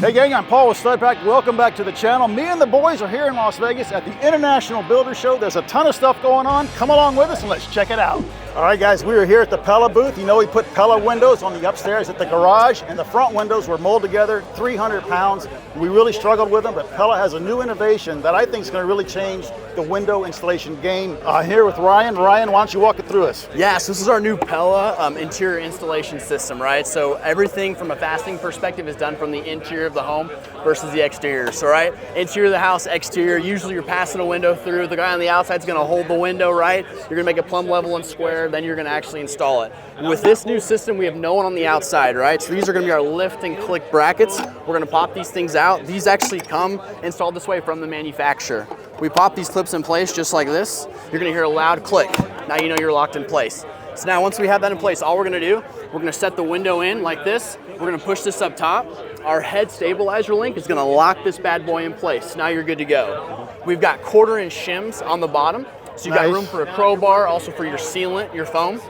Hey gang, I'm Paul with Studpack. Welcome back to the channel. Me and the boys are here in Las Vegas at the International Builder Show. There's a ton of stuff going on. Come along with us and let's check it out. All right guys, we are here at the Pella booth. You know we put Pella windows on the upstairs at the garage, and the front windows were molded together, 300 pounds. We really struggled with them, but Pella has a new innovation that I think is going to really change the window installation game. Here with Ryan. Ryan, why don't you walk it through us? Yes, this is our new Pella interior installation system, right? So everything from a fastening perspective is done from the interior of the home versus the exterior. So, right, interior of the house, exterior, usually you're passing a window through. The guy on the outside is going to hold the window, right? You're going to make it plumb level and square, then you're going to actually install it. With this new system, we have no one on the outside, right? So these are going to be our lift and click brackets. We're going to pop these things out. These actually come installed this way from the manufacturer. We pop these clips in place just like this. You're going to hear a loud click. Now you know you're locked in place. So now once we have that in place, all we're going to do, we're going to set the window in like this. We're going to push this up top. Our head stabilizer link is going to lock this bad boy in place. Now you're good to go. We've got 1/4-inch shims on the bottom. So you've got room for a crowbar, also for your sealant, your foam,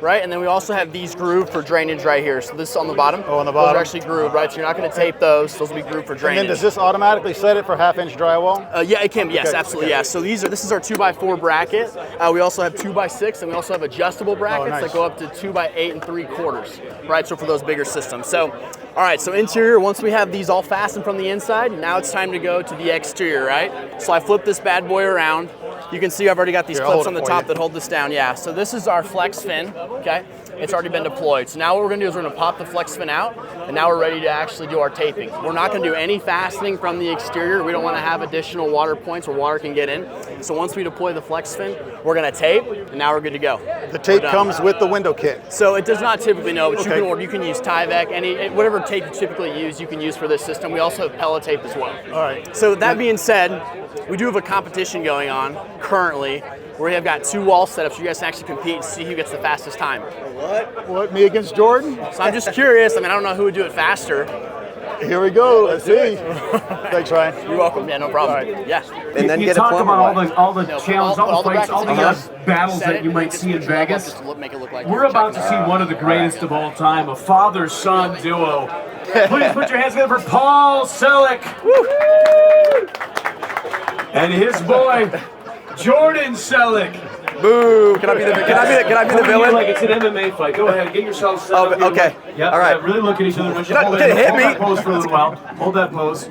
right? And then we also have these grooved for drainage right here. So this is on the bottom. Oh, on the bottom. Those are actually grooved, right? So you're not going to tape those. Those will be grooved for drainage. And then does this automatically set it for 1/2-inch drywall? Yeah, it can. Yes, okay. Absolutely. Okay. Yeah. So this is our 2x4 bracket. We also have 2x6, and we also have adjustable brackets that go up to 2x8 3/4, right? So for those bigger systems. So, all right. So interior. Once we have these all fastened from the inside, now it's time to go to the exterior, right? So I flip this bad boy around. You can see I've already got these clips on the top that hold this down. Yeah. So this is our flex fin. Okay. It's already been deployed. So now what we're going to do is we're going to pop the flex fin out, and now we're ready to actually do our taping. We're not going to do any fastening from the exterior. We don't want to have additional water points where water can get in. So once we deploy the flex fin, we're going to tape, and now we're good to go. The tape comes with the window kit. So it does not typically, no, but you can use Tyvek, whatever tape you typically use, you can use for this system. We also have Pella tape as well. All right. So that being said, we do have a competition going on currently, where we have got 2 wall setups. You guys can actually compete and see who gets the fastest time. What, me against Jordan? So I'm just curious. I mean, I don't know who would do it faster. Here we go. Let's see. Thanks, Ryan. You're welcome. Yeah, no problem. Right. Yeah. And then you talk about all the challenges, all the fights, all the battles that you might see in Vegas. We're about to see one of the greatest of all time, a father-son duo. Please put your hands together for Paul Selleck. And his boy, Jordan Selleck. Boo! Can I be the villain? Like it's an MMA fight. Go ahead, get yourself set up. Okay. Yep. All right. Really look at each other. You're not gonna hit me. Hold that pose for a little while. Hold that pose.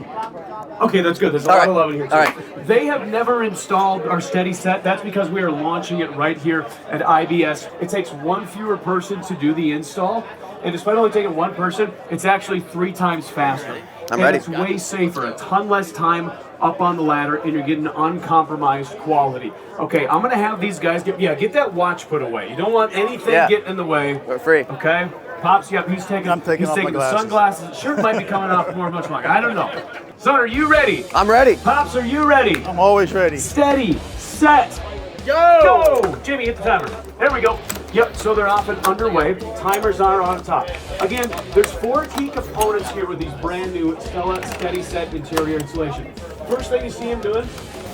Okay, that's good. There's a lot of love in here too. All right. They have never installed our Steady Set. That's because we are launching it right here at IBS. It takes one fewer person to do the install, and despite only taking one person, it's actually 3 times faster. I'm ready. It's way safer, a ton less time up on the ladder, and you're getting uncompromised quality. Okay, I'm gonna have these guys get that watch put away. You don't want anything getting in the way. We're free. Okay, Pops, yep, he's taking off my the sunglasses. Shirt might be coming off more much longer. I don't know. Son, are you ready? I'm ready. Pops, are you ready? I'm always ready. Steady, set, go! Jimmy, hit the timer. There we go. Yep, so they're off and underway. Timers are on top. Again, there's 4 key components here with these brand new Stella Steady Set interior insulation. First thing you see him doing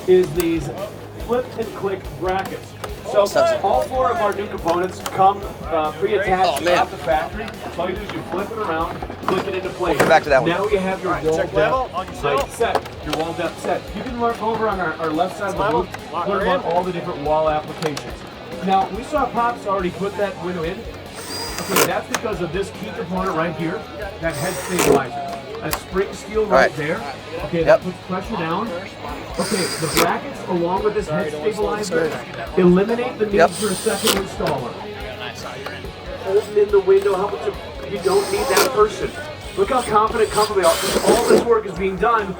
is these flip and click brackets. So all 4 of our new components come pre-attached off the factory. So all you do is you flip it around, click it into place. Back to that one. Now you have your wall depth set. Your wall depth set. You can look over on our left side of the booth, learn about all the different wall applications. Now, we saw Pops already put that window in. Okay, that's because of this key component right here, that head stabilizer. A spring steel right there. Okay, that puts pressure down. Okay, the brackets along with this head stabilizer eliminate the need for a second installer. Holding in the window, you don't need that person. Look how confident, comfortable they are. All this work is being done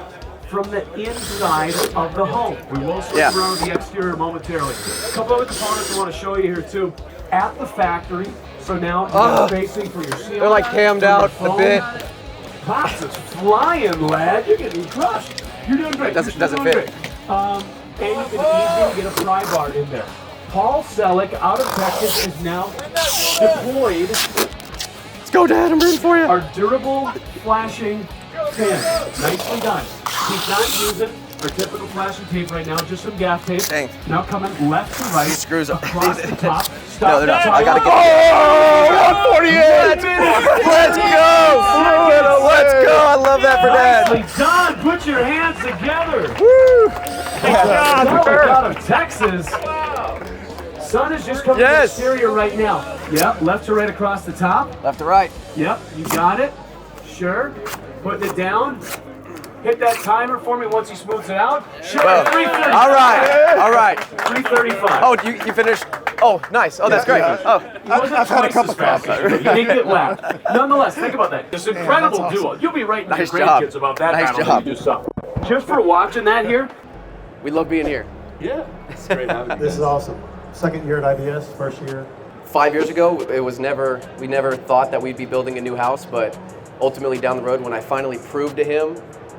from the inside of the home. We will switch around to the exterior momentarily. A couple other components I want to show you here too. At the factory, so now you're facing for your seal. They're like cammed out a bit. Pops is flying, lad. You're getting crushed. You're doing great. Doesn't fit. Great. And you can easily get a pry bar in there. Paul Selleck out of Texas is now deployed. Let's go, Dad. I'm rooting for you. Our durable flashing pin. Nicely done. He's not using our typical flashing tape right now, just some gaff tape. Dang. Now coming left to right. These screws up. Across the top. Stop. No, they're not. Top. I gotta get. Oh, 148! Let's go! Let's go! I love that for Dad. Nicely done. Put your hands together. Woo! Out of Texas. Sun is just coming to the exterior right now. Yep, left to right across the top. Left to right. Yep, you got it. Sure. Putting it down. Hit that timer for me once he smooths it out. Sure. Well, 335. all right. All right. 335. Oh, you finished? Oh, nice. Oh, that's great. Oh, I've had a couple fast. You didn't get lapped. Nonetheless, think about that. This incredible duo. You'll be writing Nice to your job. grandkids about that Nice battle job. when you do something. Just for watching that here. we love being here. Yeah. It's great having you. This is awesome. Second year at IBS, first year. 5 years ago, it was we never thought that we'd be building a new house, but ultimately down the road, when I finally proved to him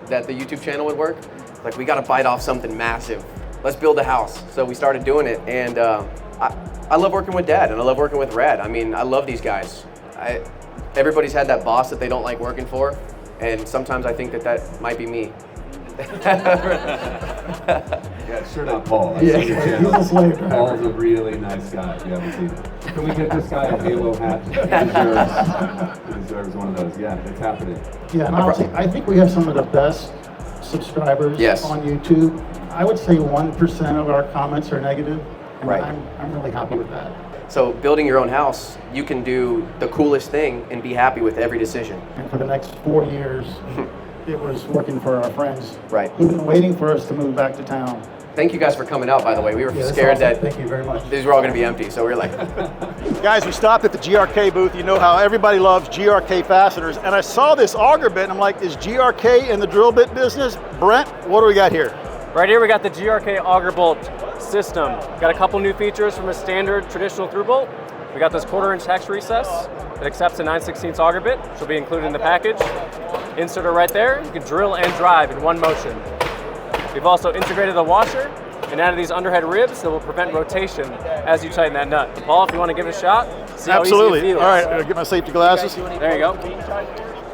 that the YouTube channel would work, like, we got to bite off something massive. Let's build a house. So we started doing it, and I love working with Dad, and I love working with Red. I mean, I love these guys. Everybody's had that boss that they don't like working for, and sometimes I think that might be me. Yeah, sure not Paul. Yeah. He's a slave driver. Paul's a really nice guy. If you haven't seen it. Can we get this guy a Halo hat? He deserves one of those. Yeah, it's happening. Yeah, and honestly, I think we have some of the best subscribers on YouTube. I would say 1% of our comments are negative. And Right. I'm really happy with that. So building your own house, you can do the coolest thing and be happy with every decision. And for the next 4 years, it was working for our friends. Right. Who've been waiting for us to move back to town. Thank you guys for coming out, by the way. We were Yeah, that's scared awesome. that Thank you very much. these were all going to be empty, so we were like, Guys, we stopped at the GRK booth. You know how everybody loves GRK fasteners. And I saw this auger bit, and I'm like, is GRK in the drill bit business? Brent, what do we got here? Right here we got the GRK Auger Bolt system. Got a couple new features from a standard traditional through bolt. We got this 1/4-inch hex recess that accepts a 9/16 auger bit, which will be included in the package. Inserter right there, you can drill and drive in one motion. We've also integrated the washer and added these underhead ribs that will prevent rotation as you tighten that nut. Paul, if you want to give it a shot, see how Absolutely. easy it feels. All right, I'll get my safety glasses. There you go.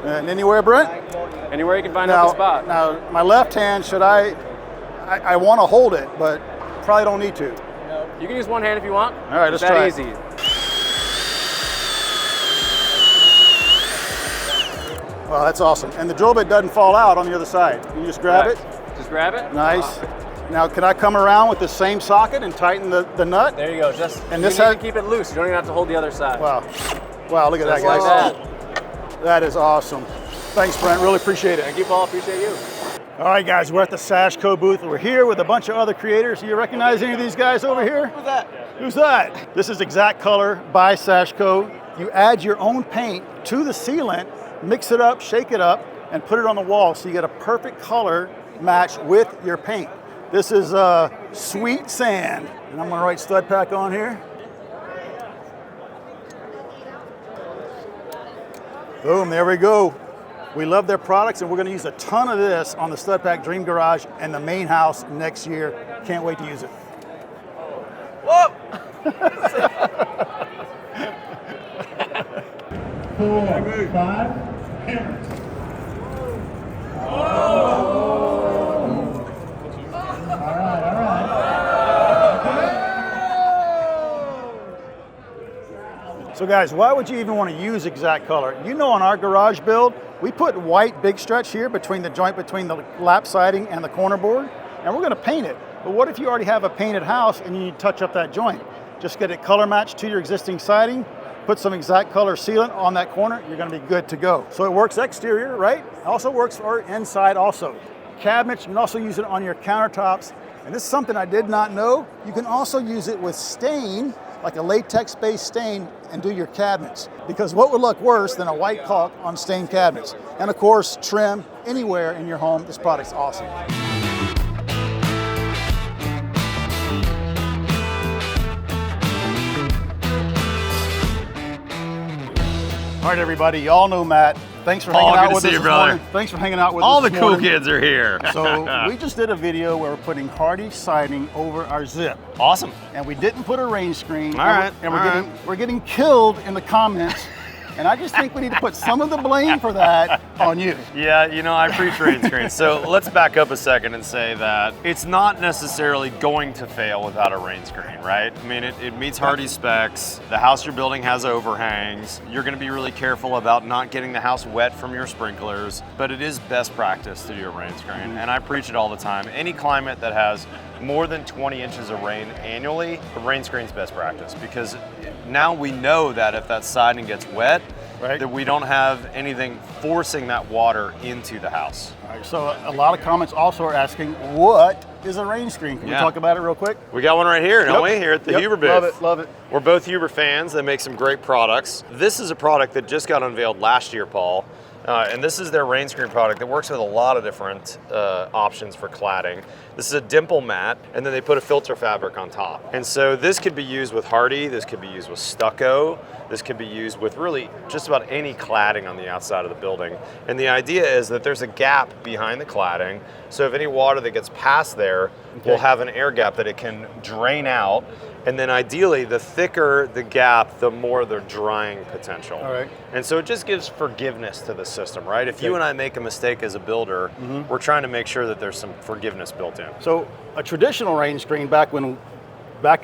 And anywhere, Brent? Anywhere you can find out the spot. Now, my left hand, should I want to hold it, but probably don't need to. You can use one hand if you want. All right, let's it's that try it. easy. Well, that's awesome. And the drill bit doesn't fall out on the other side. You just grab it. Just grab it. Nice. Now, can I come around with the same socket and tighten the nut? There you go. Just And you this need has- to keep it loose. You don't even have to hold the other side. Wow. Wow, look at that, Just like guys. that. That is awesome. Thanks, Brent. Really appreciate it. Thank you, Paul. Appreciate you. All right, guys, we're at the Sashco booth. We're here with a bunch of other creators. Do you recognize any of these guys over here? Who's that? Who's that? This is Exact Color by Sashco. You add your own paint to the sealant, mix it up, shake it up, and put it on the wall so you get a perfect color match with your paint. This is Sweet Sand. And I'm gonna write stud pack on here. Boom, there we go. We love their products, and we're gonna use a ton of this on the Stud Pack Dream Garage and the main house next year. Can't wait to use it. whoa! 4, 5, hammer. So guys, why would you even want to use Exact Color? You know, on our garage build, we put white big stretch here between the joint between the lap siding and the corner board, and we're gonna paint it. But what if you already have a painted house and you need to touch up that joint? Just get it color matched to your existing siding, put some Exact Color sealant on that corner, you're gonna be good to go. So it works exterior, right? Also works for inside also. Cabinets, you can also use it on your countertops. And this is something I did not know. You can also use it with stain, like a latex-based stain, and do your cabinets. Because what would look worse than a white caulk on stained cabinets? And of course, trim anywhere in your home. This product's awesome. All right, everybody, y'all know Matt. Thanks for hanging out with us this morning. Thanks for hanging out with us All the this cool morning. kids are here. So we just did a video where we're putting hardy siding over our zip. Awesome. And we didn't put a rain screen. All right, And all we're getting killed in the comments And I just think we need to put some of the blame for that on you. Yeah, you know, I preach Rainscreen. So let's back up a second and say that it's not necessarily going to fail without a Rainscreen, right? I mean, it meets Hardy specs. The house you're building has overhangs. You're going to be really careful about not getting the house wet from your sprinklers, but it is best practice to do a Rainscreen. And I preach it all the time. Any climate that has more than 20 inches of rain annually, a Rainscreen's best practice, because now we know that if that siding gets wet, right, that we don't have anything forcing that water into the house. All right, so a lot of comments also are asking, what is a Rainscreen? Can we talk about it real quick? We got one right here, don't we? Here at the Huber booth. Love it, love it. We're both Huber fans. They make some great products. This is a product that just got unveiled last year, Paul. And this is their Rainscreen product that works with a lot of different options for cladding. This is a dimple mat, and then they put a filter fabric on top. And so this could be used with Hardy, this could be used with stucco, this could be used with really just about any cladding on the outside of the building. And the idea is that there's a gap behind the cladding, so if any water that gets past there will have an air gap that it can drain out. And then ideally, the thicker the gap, the more the drying potential. All right. And so it just gives forgiveness to the system, right? If you and I make a mistake as a builder, we're trying to make sure that there's some forgiveness built in. So a traditional Rainscreen back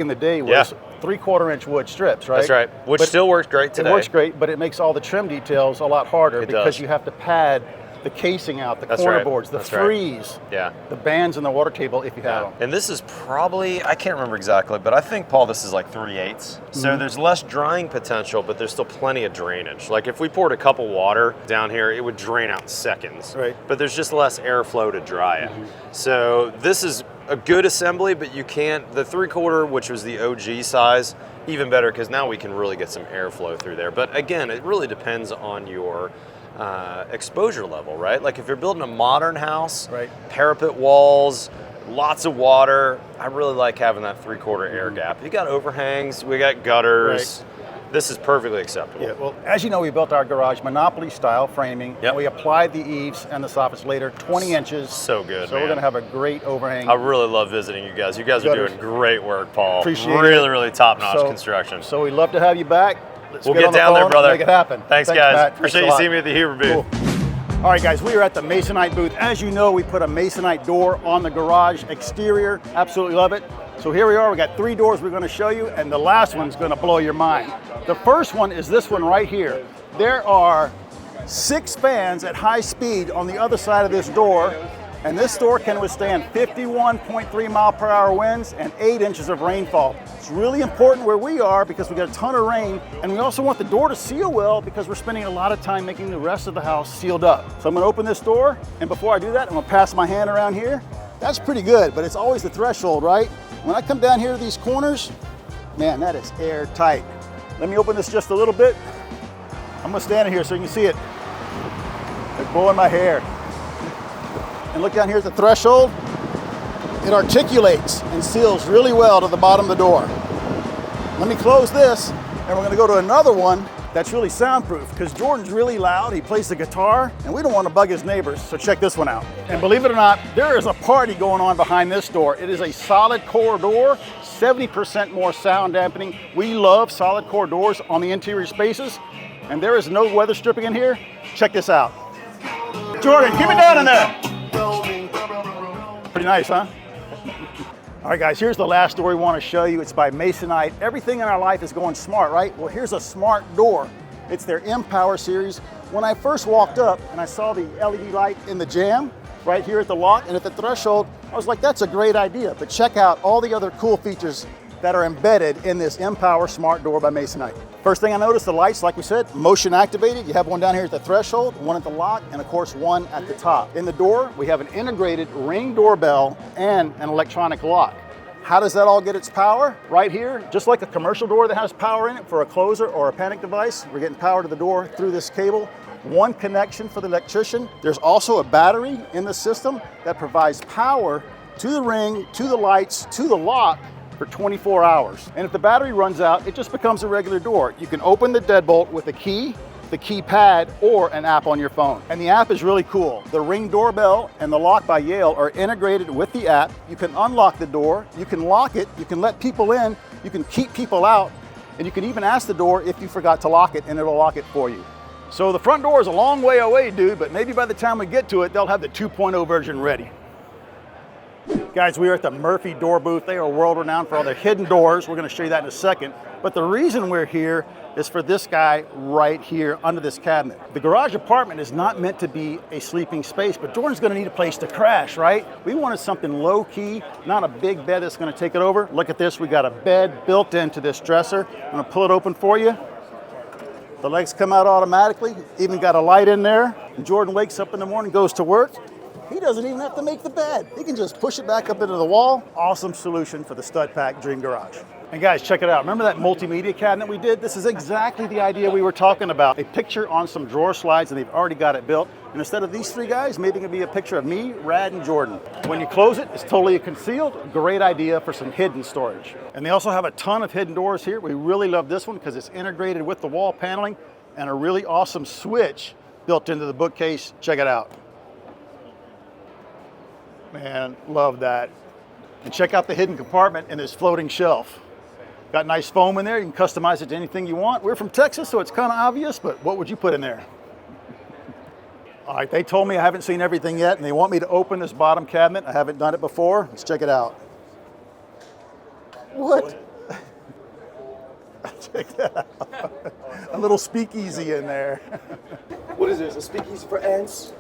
in the day was 3/4 inch wood strips, right? That's right, which still works great today. It works great, but it makes all the trim details a lot harder because does. you have to pad the casing out, the corner boards, the frieze, the bands in the water table if you have them. And this is probably, I can't remember exactly, but I think, Paul, this is like 3/8. So there's less drying potential, but there's still plenty of drainage. Like if we poured a cup of water down here, it would drain out in seconds. Right. But there's just less airflow to dry it. So this is a good assembly, but you can't, the 3/4, which was the OG size, even better because now we can really get some airflow through there. But again, it really depends on your exposure level, right? Like if you're building a modern house, parapet walls, lots of water, I really like having that 3/4 air gap. You got overhangs, we got gutters. This is perfectly acceptable. Yeah, well, as you know, we built our garage Monopoly style framing. And we applied the eaves and the soffits later, 20 inches. So good, So we're gonna have a great overhang. I really love visiting you guys. You guys are doing great work, Paul. Appreciate it. Really top-notch construction. So we'd love to have you back. We'll get down there, brother. Make it happen. Thanks guys. Matt. Appreciate you seeing me at the Huber booth. Cool. All right, guys, we are at the Masonite booth. As you know, we put a Masonite door on the garage exterior. Absolutely love it. So here we are. We got 3 doors we're going to show you, and the last one's going to blow your mind. The first one is this one right here. There are 6 fans at high speed on the other side of this door, and this door can withstand 51.3 mile per hour winds and 8 inches of rainfall. It's really important where we are because we got a ton of rain, and we also want the door to seal well because we're spending a lot of time making the rest of the house sealed up. So I'm gonna open this door, and before I do that, I'm gonna pass my hand around here. That's pretty good, but it's always the threshold, right? When I come down here to these corners, man, that is airtight. Let me open this just a little bit. I'm gonna stand in here so you can see it. It's blowing my hair. And look down here at the threshold. It articulates and seals really well to the bottom of the door. Let me close this, and we're gonna go to another one that's really soundproof because Jordan's really loud. He plays the guitar, and we don't want to bug his neighbors, so check this one out. And believe it or not, there is a party going on behind this door. It is a solid core door, 70% more sound dampening. We love solid core doors on the interior spaces, and there is no weather stripping in here. Check this out. Jordan, keep it down in there. Pretty nice, huh? All right, guys, here's the last door we want to show you. It's by Masonite. Everything in our life is going smart, right? Well, here's a smart door. It's their Empower series. When I first walked up and I saw the LED light in the jamb right here at the lock and at the threshold, I was like, that's a great idea. But check out all the other cool features that are embedded in this Empower smart door by Masonite. First thing I noticed, the lights, like we said, motion activated. You have one down here at the threshold, one at the lock, and of course one at the top. In the door, we have an integrated Ring doorbell and an electronic lock. How does that all get its power? Right here, just like a commercial door that has power in it for a closer or a panic device, we're getting power to the door through this cable. One connection for the electrician. There's also a battery in the system that provides power to the ring, to the lights, to the lock, for 24 hours. And if the battery runs out, it just becomes a regular door. You can open the deadbolt with a key, the keypad, or an app on your phone. And the app is really cool. The Ring doorbell and the lock by Yale are integrated with the app. You can unlock the door, you can lock it, you can let people in, you can keep people out, and you can even ask the door if you forgot to lock it, and it'll lock it for you. So the front door is a long way away, dude, but maybe by the time we get to it, they'll have the 2.0 version ready. Guys, we are at the Murphy door booth. They are world renowned for all their hidden doors. We're going to show you that in a second. But the reason we're here is for this guy right here under this cabinet. The garage apartment is not meant to be a sleeping space, but Jordan's going to need a place to crash, right? We wanted something low key, not a big bed that's going to take it over. Look at this. We got a bed built into this dresser. I'm going to pull it open for you. The legs come out automatically. Even got a light in there. And Jordan wakes up in the morning, goes to work. He doesn't even have to make the bed. He can just push it back up into the wall. Awesome solution for the stud pack dream garage. And guys, check it out. Remember that multimedia cabinet we did? This is exactly the idea we were talking about. A picture on some drawer slides, and they've already got it built. And instead of these three guys, maybe it can be a picture of me, Rad, and Jordan. When you close it, it's totally concealed. Great idea for some hidden storage. And they also have a ton of hidden doors here. We really love this one because it's integrated with the wall paneling and a really awesome switch built into the bookcase. Check it out. Man, love that. And check out the hidden compartment in this floating shelf. Got nice foam in there. You can customize it to anything you want. We're from Texas, so it's kind of obvious, but what would you put in there? All right, they told me I haven't seen everything yet, and they want me to open this bottom cabinet. I haven't done it before. Let's check it out. What? Check that out. A little speakeasy in there. What is this, a speakeasy for ants?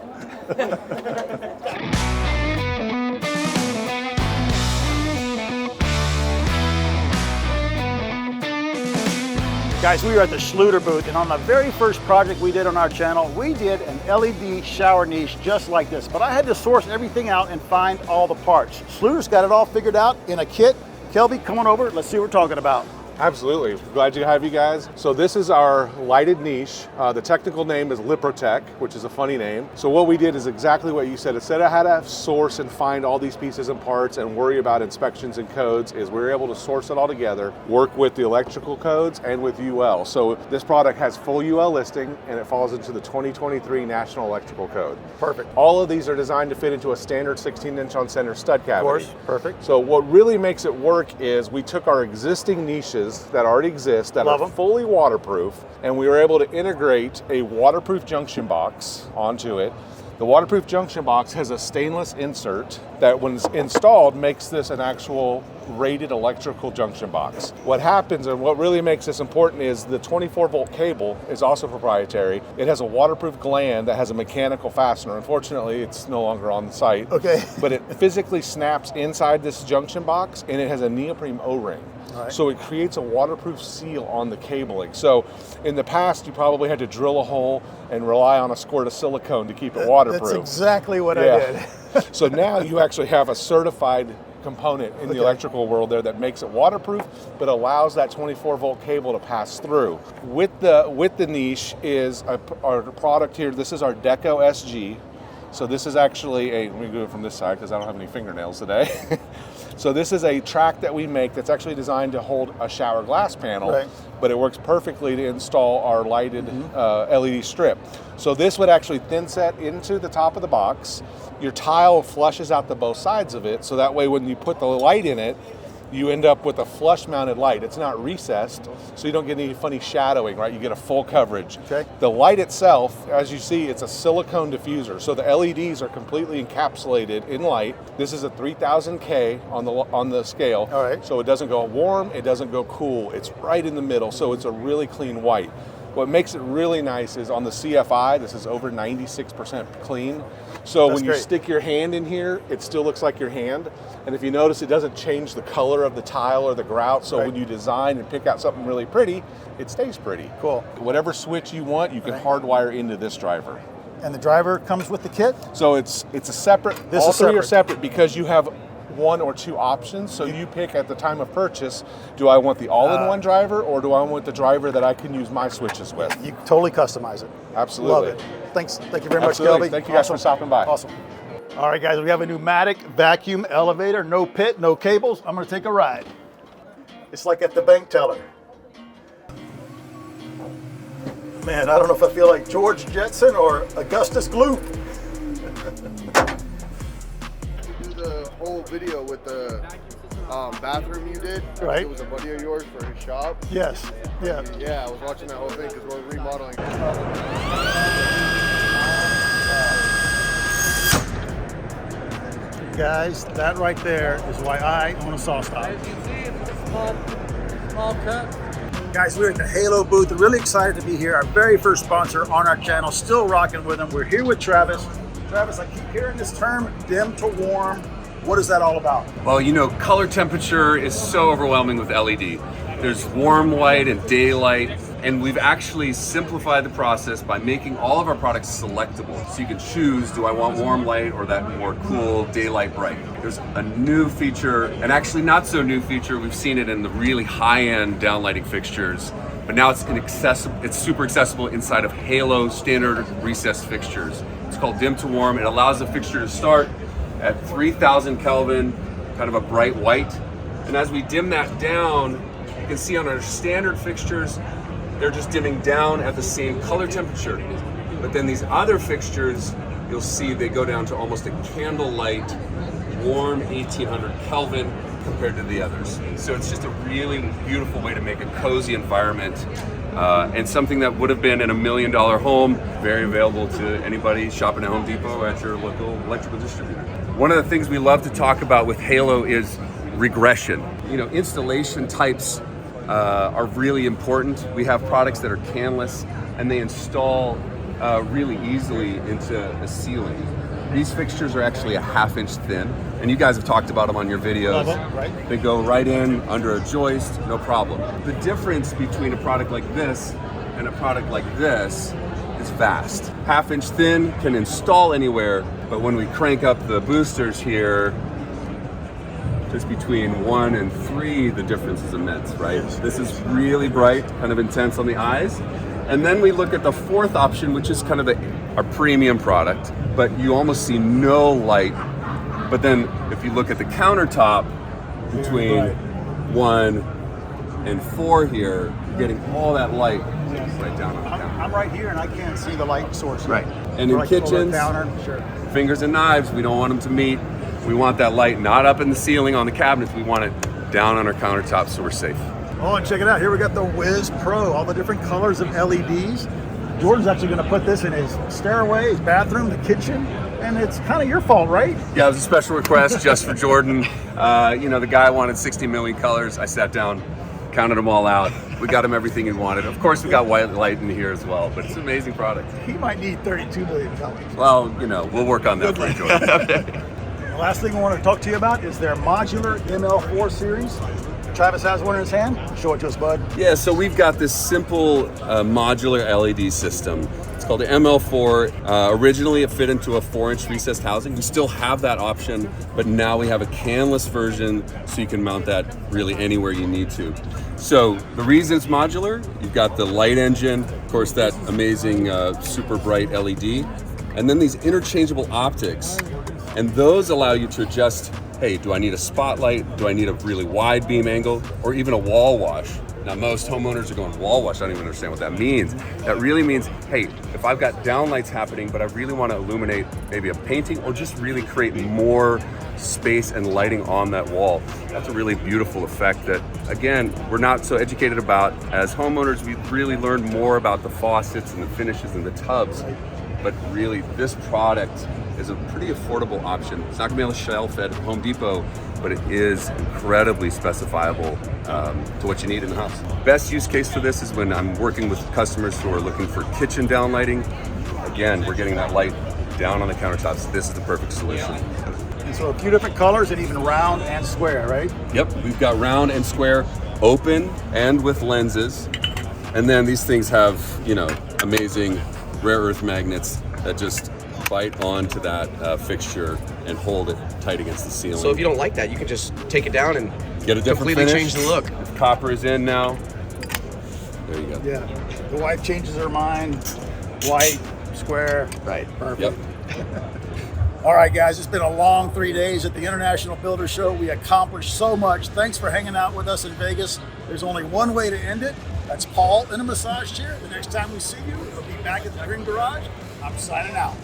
Guys, we were at the Schluter booth, and on the very first project we did on our channel, we did an LED shower niche just like this, but I had to source everything out and find all the parts. Schluter's got it all figured out in a kit. Kelby, come on over, let's see what we're talking about. Absolutely, glad to have you guys. So this is our lighted niche. The technical name is Lipro, which is a funny name. So what we did is exactly what you said. Instead of how to source and find all these pieces and parts and worry about inspections and codes, is we were able to source it all together, work with the electrical codes and with UL. So this product has full UL listing and it falls into the 2023 National Electrical Code. Perfect. All of these are designed to fit into a standard 16-inch on center stud cavity. Of course, perfect. So what really makes it work is we took our existing niches that already exist that are fully waterproof, and we were able to integrate a waterproof junction box onto it. The waterproof junction box has a stainless insert that, when installed, makes this an actual rated electrical junction box. What happens, and what really makes this important, is the 24-volt cable is also proprietary. It has a waterproof gland that has a mechanical fastener. Unfortunately, it's no longer on the site. Okay. But it physically snaps inside this junction box, and it has a neoprene O-ring. Right. So it creates a waterproof seal on the cabling. So in the past, you probably had to drill a hole and rely on a squirt of silicone to keep it waterproof. That's exactly what I did. So now you actually have a certified component in the electrical world there that makes it waterproof, but allows that 24-volt cable to pass through. With the niche is our product here. This is our Deco SG. So this is actually let me do it from this side because I don't have any fingernails today. So this is a track that we make that's actually designed to hold a shower glass panel, but it works perfectly to install our lighted LED strip. So this would actually thin set into the top of the box. Your tile flushes out the both sides of it, so that way when you put the light in it, you end up with a flush mounted light. It's not recessed, so you don't get any funny shadowing, right? You get a full coverage. Okay. The light itself, as you see, it's a silicone diffuser. So the LEDs are completely encapsulated in light. This is a 3000K on the scale. All right. So it doesn't go warm, it doesn't go cool. It's right in the middle, so it's a really clean white. What makes it really nice is on the CFI, this is over 96% clean. So when you stick your hand in here, it still looks like your hand. And if you notice, it doesn't change the color of the tile or the grout. So when you design and pick out something really pretty, it stays pretty. Cool. Whatever switch you want, you can hardwire into this driver. And the driver comes with the kit? So it's a separate, all three are separate because you have one or two options. So you pick at the time of purchase, do I want the all-in-one driver or do I want the driver that I can use my switches with? You totally customize it. Absolutely. Love it. Thanks. Thank you very much, Kelby. Thank you guys for stopping by. Awesome. All right, guys, we have a pneumatic vacuum elevator, no pit, no cables. I'm going to take a ride. It's like at the bank teller. Man, I don't know if I feel like George Jetson or Augustus Gloop. The whole video with the bathroom you did. Right. It was a buddy of yours for his shop. Yes. Yeah. Yeah, I was watching that whole thing because we're remodeling. Guys, that right there is why I own a saw stop. As you see, it's a small cut. Guys, we're at the Halo booth. We're really excited to be here. Our very first sponsor on our channel, still rocking with them. We're here with Travis. Travis, I keep hearing this term, dim to warm. What is that all about? Well, you know, color temperature is so overwhelming with LED. There's warm light and daylight, and we've actually simplified the process by making all of our products selectable. So you can choose, do I want warm light or that more cool daylight bright? There's a new feature, and actually not so new feature, we've seen it in the really high-end downlighting fixtures, but now it's super accessible inside of Halo standard recessed fixtures. It's called dim to warm. It allows the fixture to start at 3000 Kelvin, kind of a bright white. And as we dim that down, you can see on our standard fixtures, they're just dimming down at the same color temperature. But then these other fixtures, you'll see they go down to almost a candlelight, warm 1800 Kelvin compared to the others. So it's just a really beautiful way to make a cozy environment and something that would have been in $1 million home, very available to anybody shopping at Home Depot or at your local electrical distributor. One of the things we love to talk about with Halo is regression. You know, installation types are really important. We have products that are canless and they install really easily into a ceiling. These fixtures are actually a ½ inch thin, and you guys have talked about them on your videos. Right. They go right in under a joist, no problem. The difference between a product like this and a product like this is vast. ½ inch thin can install anywhere, but when we crank up the boosters here, just between 1 and 3, the difference is immense, right? This is really bright, kind of intense on the eyes. And then we look at the fourth option, which is kind of our premium product, but you almost see no light. But then if you look at the countertop between 1 and 4 here, you're getting all that light right down on the counter. I'm right here and I can't see the light source. Right. And in kitchens, fingers and knives, we don't want them to meet. We want that light not up in the ceiling on the cabinets. We want it down on our countertops so we're safe. Oh, and check it out. Here we got the Wiz Pro, all the different colors of LEDs. Jordan's actually going to put this in his stairway, his bathroom, the kitchen, and it's kind of your fault, right? Yeah, it was a special request just for Jordan. You know, the guy wanted 60 million colors. I sat down, counted them all out. We got him everything he wanted. Of course, we got white light in here as well, but it's an amazing product. He might need 32 million colors. Well, you know, we'll work on that for you, Jordan. The last thing I want to talk to you about is their Modular ML4 series. Travis has one in his hand. Show it to us, bud. Yeah, so we've got this simple modular LED system. It's called the ML4. Originally, it fit into a 4-inch recessed housing. We still have that option, but now we have a canless version, so you can mount that really anywhere you need to. So the reason it's modular, you've got the light engine, of course, that amazing super bright LED, and then these interchangeable optics, and those allow you to adjust. Hey, do I need a spotlight? Do I need a really wide beam angle? Or even a wall wash? Now, most homeowners are going, wall wash, I don't even understand what that means. That really means, hey, if I've got downlights happening, but I really want to illuminate maybe a painting or just really create more space and lighting on that wall, that's a really beautiful effect that, again, we're not so educated about. As homeowners, we've really learned more about the faucets and the finishes and the tubs, but really this product is a pretty affordable option. It's not gonna be on the shelf at Home Depot, but it is incredibly specifiable to what you need in the house. Best use case for this is when I'm working with customers who are looking for kitchen downlighting. Again, we're getting that light down on the countertops. This is the perfect solution. And so a few different colors and even round and square, right? Yep, we've got round and square, open and with lenses. And then these things have, you know, amazing rare earth magnets that just bite onto that fixture and hold it tight against the ceiling. So if you don't like that, you can just take it down and get a different completely finish. Change the look. If copper is in now. There you go. Yeah. The wife changes her mind. White, square. Right. Perfect. Yep. All right, guys, it's been a long 3 days at the International Builder Show. We accomplished so much. Thanks for hanging out with us in Vegas. There's only one way to end it. That's Paul in a massage chair. The next time we see you, it'll be back at the Green Garage. I'm signing out.